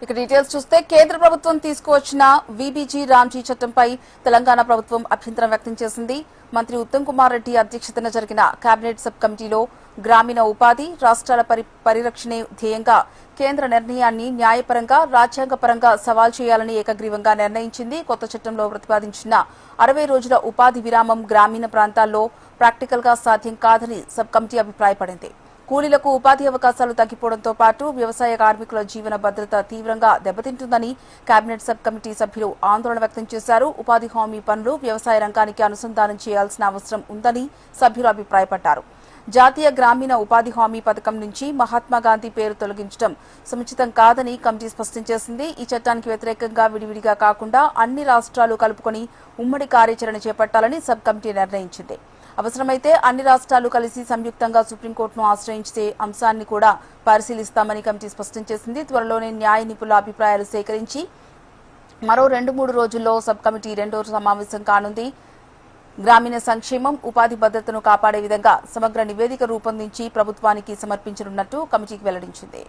ఇక డీటెయిల్స్ చూస్తే కేంద్ర ప్రభుత్వం తీసుకువచ్చిన వీబీజీ రామ్జీ చట్టంపై తెలంగాణ ప్రభుత్వం అభ్యంతరం వ్యక్తం చేసింది. మంత్రి ఉత్తమ్ కుమార్ రెడ్డి అధ్యక్షతన జరిగిన కేబినెట్ సబ్ కమిటీలో గ్రామీణ ఉపాధి రాష్ట్రాల పరిరక్షణే ధ్యేయంగా కేంద్ర నిర్ణయాన్ని న్యాయపరంగా రాజ్యాంగపరంగా సవాల్ చేయాలని ఏకగ్రీవంగా నిర్ణయించింది. కొత్త చట్టంలో ప్రతిపాదించిన 60 రోజుల ఉపాధి విరామం గ్రామీణ ప్రాంతాల్లో ప్రాక్టికల్ గా సాధ్యం కాదని సబ్ కమిటీ అభిప్రాయపడింది. కూలీలకు ఉపాధి అవకాశాలు తగ్గిపోవడంతో పాటు వ్యవసాయ కార్మికుల జీవన భద్రత తీవ్రంగా దెబ్బతింటుందని కేబినెట్ సబ్ కమిటీ సభ్యులు ఆందోళన వ్యక్తం చేశారు. ఉపాధి హామీ పనులు వ్యవసాయ రంగానికి అనుసంధానం చేయాల్సిన అవసరం ఉందని సభ్యులు అభిప్రాయపడ్డారు. జాతీయ గ్రామీణ ఉపాధి హామీ పథకం నుంచి మహాత్మాగాంధీ పేరు తొలగించడం సముచితం కాదని కమిటీ స్పష్టం చేసింది. ఈ చట్టానికి వ్యతిరేకంగా విడివిడిగా కాకుండా అన్ని రాష్ట్రాలు కలుపుకొని ఉమ్మడి కార్యాచరణ చేపట్టాలని సబ్ కమిటీ నిర్ణయించింది. అవసరమైతే అన్ని రాష్ట్రాలు కలిసి సంయుక్తంగా సుప్రీంకోర్టును ఆశ్రయించే అంశాన్ని కూడా పరిశీలిస్తామని కమిటీ స్పష్టం చేసింది. త్వరలోనే న్యాయ నిపుణుల అభిప్రాయాలు సేకరించి మరో 2-3 రోజుల్లో సబ్ కమిటీ రెండో సమావేశం కానుంది. గ్రామీణ సంక్షేమం ఉపాధి భద్రతను కాపాడే విధంగా సమగ్ర నివేదిక రూపొందించి ప్రభుత్వానికి సమర్పించనున్నట్టు కమిటీకి వెల్లడించింది.